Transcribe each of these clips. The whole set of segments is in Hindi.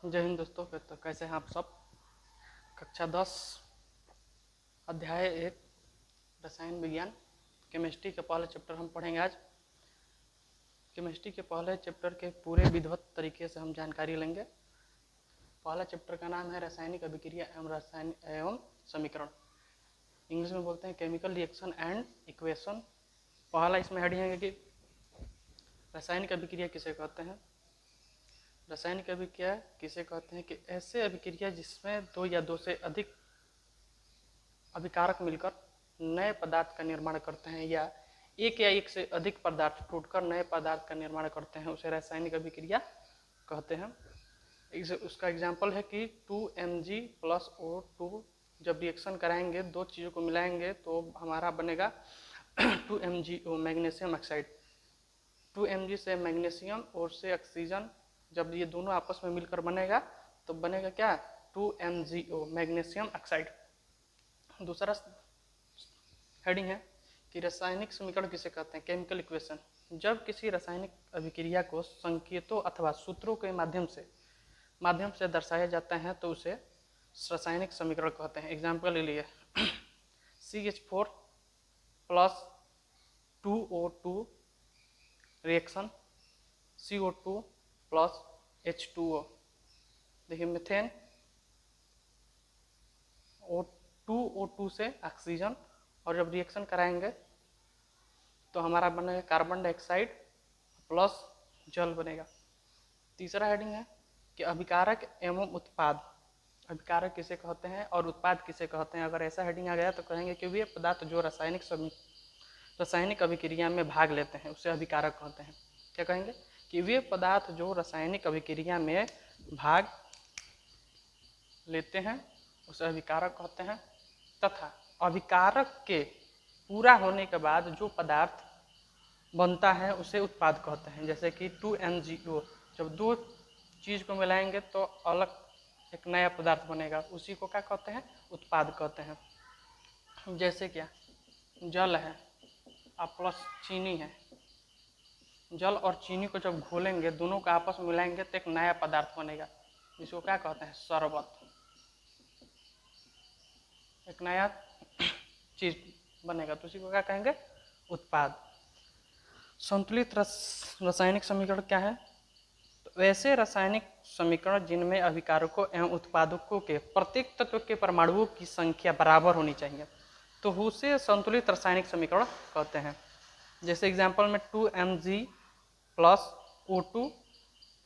जय हिंद दोस्तों। तो कैसे हैं आप सब। कक्षा 10 अध्याय 1 रसायन विज्ञान केमिस्ट्री के पहले चैप्टर हम पढ़ेंगे आज। केमिस्ट्री के पहले चैप्टर के पूरे विधिवत तरीके से हम जानकारी लेंगे। पहला चैप्टर का नाम है रासायनिक अभिक्रिया एवं समीकरण। इंग्लिश में बोलते हैं केमिकल रिएक्शन एंड इक्वेशन। पहला इसमें हेडिंग है कि रासायनिक अभिक्रिया किसे कहते हैं। रासायनिक अभिक्रिया किसे कहते हैं कि ऐसे अभिक्रिया जिसमें दो या दो से अधिक अभिकारक मिलकर नए पदार्थ का निर्माण करते हैं या एक से अधिक पदार्थ टूटकर नए पदार्थ का निर्माण करते हैं, उसे रासायनिक अभिक्रिया कहते हैं। उसका एग्जाम्पल है कि 2Mg प्लस O2 जब रिएक्शन कराएंगे, दो चीज़ों को मिलाएंगे तो हमारा बनेगा 2MgO मैग्नीशियम ऑक्साइड। 2Mg से मैग्नीशियम और से ऑक्सीजन, जब ये दोनों आपस में मिलकर बनेगा तो बनेगा क्या, 2MgO मैग्नीशियम ऑक्साइड। दूसरा हेडिंग है कि रासायनिक समीकरण किसे कहते हैं, केमिकल इक्वेशन। जब किसी रासायनिक अभिक्रिया को संकेतों अथवा सूत्रों के माध्यम से दर्शाया जाता है तो उसे रासायनिक समीकरण कहते हैं। एग्जाम्पल ले लिए CH4 plus 2O2 reaction CO2 plus H2O। देखिए मिथेन O2 से ऑक्सीजन, और जब रिएक्शन कराएंगे तो हमारा बनेगा कार्बन डाइऑक्साइड प्लस जल बनेगा। तीसरा हेडिंग है कि अभिकारक एवं उत्पाद। अभिकारक किसे कहते हैं और उत्पाद किसे कहते हैं। अगर ऐसा हेडिंग आ गया तो कहेंगे कि वे पदार्थ जो रासायनिक अभिक्रिया में भाग लेते हैं उसे अभिकारक कहते हैं। क्या कहेंगे कि वे पदार्थ जो रासायनिक अभिक्रिया में भाग लेते हैं उसे अभिकारक कहते हैं, तथा अभिकारक के पूरा होने के बाद जो पदार्थ बनता है उसे उत्पाद कहते हैं। जैसे कि 2MgO, जब दो चीज़ को मिलाएंगे तो अलग एक नया पदार्थ बनेगा, उसी को क्या कहते हैं, उत्पाद कहते हैं। जैसे क्या, जल है और प्लस चीनी है। जल और चीनी को जब घोलेंगे, दोनों को आपस में मिलाएंगे तो एक नया पदार्थ बनेगा, जिसको क्या कहते हैं, शरबत। एक नया चीज बनेगा तो उसी को क्या कहेंगे, उत्पाद। संतुलित रासायनिक समीकरण क्या है, तो वैसे रासायनिक समीकरण जिनमें अभिकारकों एवं उत्पादकों के प्रत्येक तत्व के परमाणुओं की संख्या बराबर होनी चाहिए तो उसे संतुलित रासायनिक समीकरण कहते हैं। जैसे एग्जाम्पल में 2Mg प्लस O2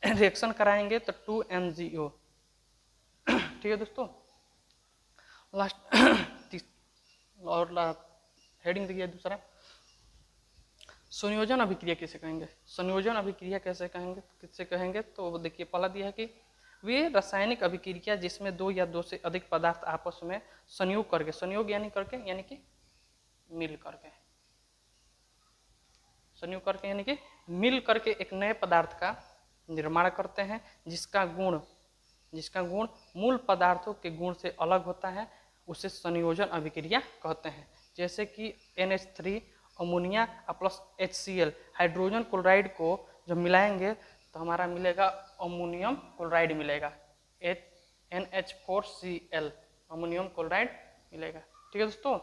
रिएक्शन कराएंगे तो 2MgO। ठीक है दोस्तों। लास्ट और हेडिंग देखिए दूसरा, संयोजन अभिक्रिया किसे कहेंगे। संयोजन अभिक्रिया किसे कहेंगे तो देखिए पहला दिया है कि वे रासायनिक अभिक्रिया जिसमें दो या दो से अधिक पदार्थ आपस में संयोग करके, संयोग यानी कि मिल करके, संयोग करके यानी कि मिल करके एक नए पदार्थ का निर्माण करते हैं जिसका गुण मूल पदार्थों के गुण से अलग होता है, उसे संयोजन अभिक्रिया कहते हैं। जैसे कि NH3 ammonia plus HCl, hydrogen chloride को जब मिलाएंगे तो हमारा मिलेगा अमोनियम क्लोराइड मिलेगा, NH4Cl अमोनियम क्लोराइड मिलेगा। ठीक है दोस्तों,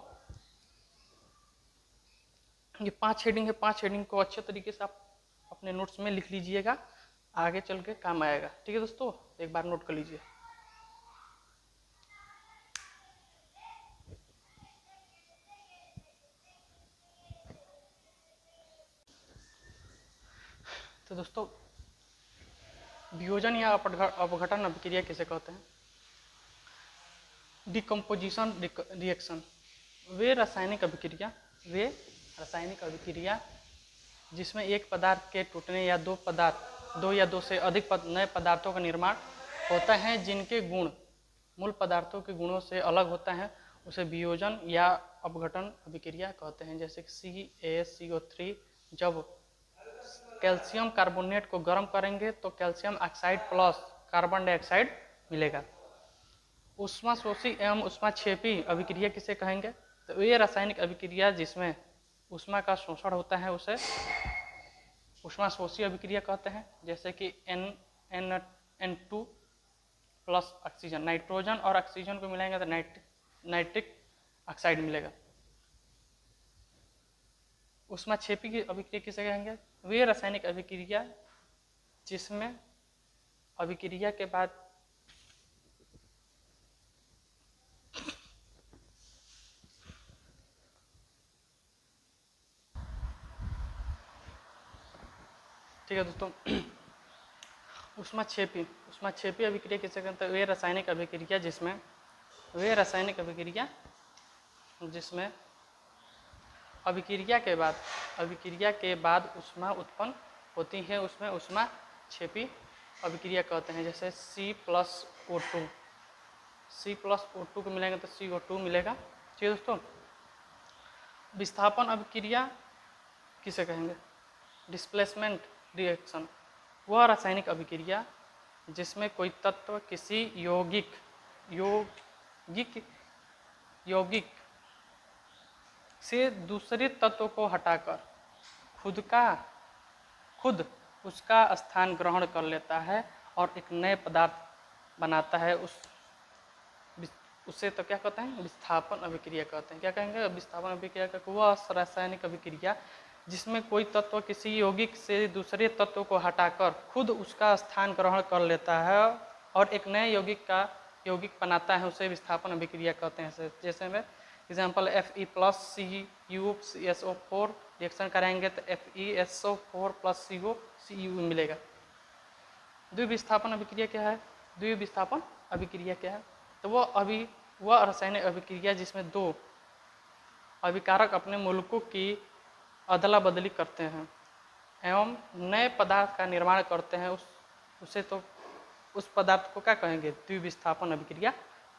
ये 5 हेडिंग है। 5 हेडिंग को अच्छे तरीके से आप अपने नोट्स में लिख लीजिएगा, आगे चल के काम आएगा। ठीक है दोस्तों, एक बार नोट कर लीजिए। तो दोस्तों, वियोजन या अपघटन अभिक्रिया किसे कहते हैं। डिकम्पोजिशन रिएक्शन, वे रासायनिक अभिक्रिया जिसमें एक पदार्थ के टूटने या दो या दो से अधिक नए पदार्थों का निर्माण होता है जिनके गुण मूल पदार्थों के गुणों से अलग होता है, उसे वियोजन या अपघटन अभिक्रिया कहते हैं। जैसे CaCO3 जब कैल्शियम कार्बोनेट को गर्म करेंगे तो calcium oxide plus carbon dioxide मिलेगा। ऊष्माशोषी एवं ऊष्माक्षेपी अभिक्रिया किसे कहेंगे, तो ये रासायनिक अभिक्रिया जिसमें ऊष्मा का शोषण होता है उसे ऊष्माशोषी अभिक्रिया कहते हैं। जैसे कि N2 प्लस ऑक्सीजन, नाइट्रोजन और ऑक्सीजन को मिलाएंगे तो नाइट्रिक ऑक्साइड मिलेगा। ऊष्माक्षेपी की अभिक्रिया किसे कहेंगे? वे रासायनिक अभिक्रिया जिसमें अभिक्रिया के बाद ठीक है दोस्तों, ऊष्माक्षेपी अभिक्रिया किसे कहते हैं? वे रासायनिक अभिक्रिया जिसमें अभिक्रिया के बाद ऊष्मा उत्पन्न होती है, उसमें ऊष्माक्षेपी अभिक्रिया कहते हैं। जैसे C+O2 को मिलाएंगे तो CO2 मिलेगा। ठीक है दोस्तों, विस्थापन अभिक्रिया किसे कहेंगे? डिस्प्लेसमेंट रिएक्शन, वह रासायनिक अभिक्रिया जिसमें कोई तत्व किसी यौगिक से दूसरे तत्व को हटाकर खुद उसका स्थान ग्रहण कर लेता है और एक नए पदार्थ बनाता है, उसे तो क्या कहते हैं? विस्थापन अभिक्रिया कहते हैं। क्या कहेंगे? विस्थापन अभिक्रिया का वह रासायनिक अभिक्रिया जिसमें कोई तत्व किसी यौगिक से दूसरे तत्व को हटाकर खुद उसका स्थान ग्रहण कर लेता है और एक नए यौगिक बनाता है, उसे विस्थापन अभिक्रिया कहते हैं। जैसे में एग्जाम्पल Fe+Cu+CSO4 रिएक्शन कराएंगे तो FeSO4+CO मिलेगा। द्विविस्थापन अभिक्रिया क्या है? द्विविस्थापन अभिक्रिया क्या है? तो वह रासायनिक अभिक्रिया जिसमें दो अभिकारक अपने मूलकों की अदला बदली करते हैं एवं नए पदार्थ का निर्माण करते हैं, उस पदार्थ को क्या कहेंगे? द्विविस्थापन अभिक्रिया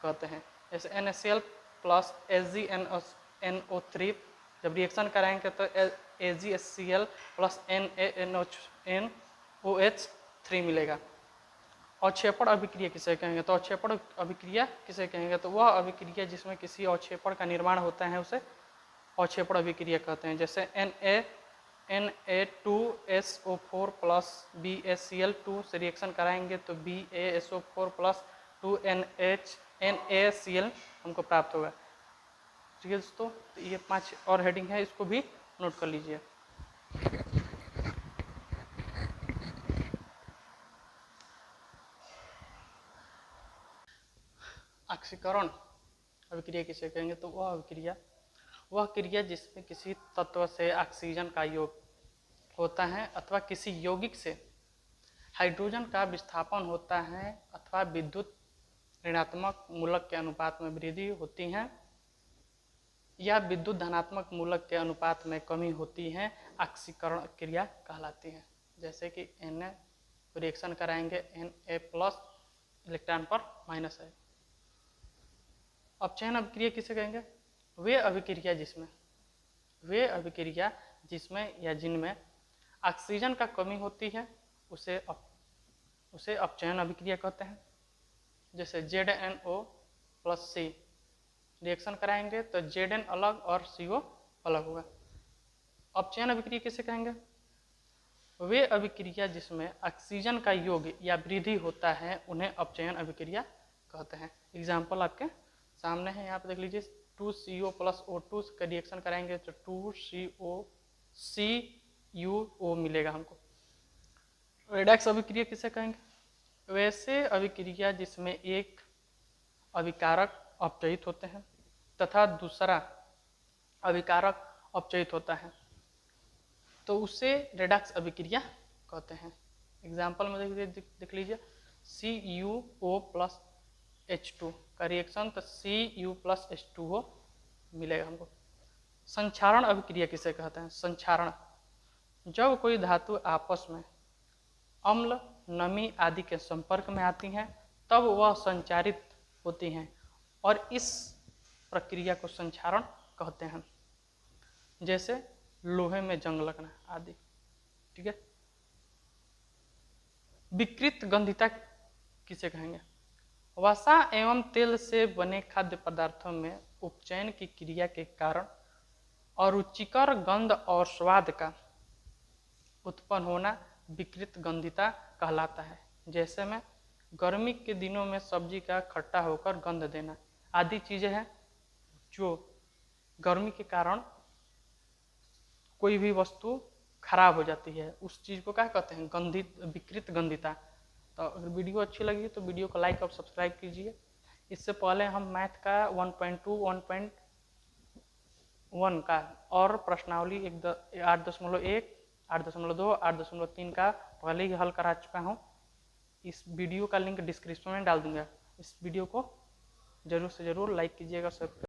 कहते हैं। जैसे NaCl प्लस AgNO3 जब रिएक्शन कराएंगे तो AgHCl प्लस NaNOH3 मिलेगा। अवक्षेपण अभिक्रिया किसे कहेंगे? तो अवक्षेपण अभिक्रिया किसे कहेंगे? तो वह अभिक्रिया जिसमें किसी अवक्षेपण का निर्माण होता है, उसे अवक्षेपण अभिक्रिया कहते हैं। जैसे Na2SO4 प्लस BaCl2 से रिएक्शन कराएंगे तो BaSO4 प्लस 2NaCl हमको प्राप्त होगा। ठीक है दोस्तों, तो ये 5 और हेडिंग है, इसको भी नोट कर लीजिए। ऑक्सीकरण अभिक्रिया किसे कहेंगे? तो वह क्रिया जिसमें किसी तत्व से ऑक्सीजन का योग होता है अथवा किसी यौगिक से हाइड्रोजन का विस्थापन होता है अथवा विद्युत ऋणात्मक मूलक के अनुपात में वृद्धि होती है या विद्युत धनात्मक मूलक के अनुपात में कमी होती है, ऑक्सीकरण क्रिया कहलाती है। जैसे कि Na रिएक्शन कराएंगे Na+ इलेक्ट्रॉन पर माइनस है। अपचयन अभिक्रिया किसे कहेंगे? वे अभिक्रिया जिसमें या जिनमें ऑक्सीजन का कमी होती है, उसे अपचयन अभिक्रिया कहते हैं। जैसे ZnO+C रिएक्शन कराएंगे तो Zn अलग और CO अलग होगा। अपचयन अभिक्रिया किसे कहेंगे? वे अभिक्रिया जिसमें ऑक्सीजन का योग या वृद्धि होता है, उन्हें अपचयन अभिक्रिया कहते हैं। एग्जाम्पल आपके सामने है, यहाँ पे देख लीजिए। 2CO+O2 का रिएक्शन कराएंगे तो 2CuO मिलेगा हमको। रेडॉक्स अभिक्रिया किसे कहेंगे? वैसे अभिक्रिया जिसमें एक अभिकारक अपचयित होते हैं तथा दूसरा अभिकारक अपचयित होता है, तो उसे रेडॉक्स अभिक्रिया कहते हैं। एग्जाम्पल में देख लीजिए, CuO+H2 का रिएक्शन तो Cu+H2O मिलेगा हमको। संक्षारण अभिक्रिया किसे कहते हैं? संक्षारण, जब कोई धातु आपस में अम्ल, नमी आदि के संपर्क में आती हैं तब वह संचारित होती हैं और इस प्रक्रिया को संक्षारण कहते हैं। जैसे लोहे में जंग लगना आदि। ठीक है। विकृत गंधिता किसे कहेंगे? वसा एवं तेल से बने खाद्य पदार्थों में उपचयन की क्रिया के कारण अरुचिकर गंध और स्वाद का उत्पन्न होना विकृत गंधिता कहलाता है। जैसे में गर्मी के दिनों में सब्जी का खट्टा होकर गंध देना आदि चीज़ें हैं जो गर्मी के कारण कोई भी वस्तु खराब हो जाती है, उस चीज़ को क्या कहते हैं, गंधित, विकृत गंधिता। तो अगर वीडियो अच्छी लगी तो वीडियो को लाइक और सब्सक्राइब कीजिए। इससे पहले हम मैथ का 1.2, 1.1 का और प्रश्नावली 8.1, 8.2, 8.3 का पहले ही हल करा चुका हूँ। इस वीडियो का लिंक डिस्क्रिप्शन में डाल दूंगा। इस वीडियो को जरूर से जरूर लाइक कीजिएगा। सब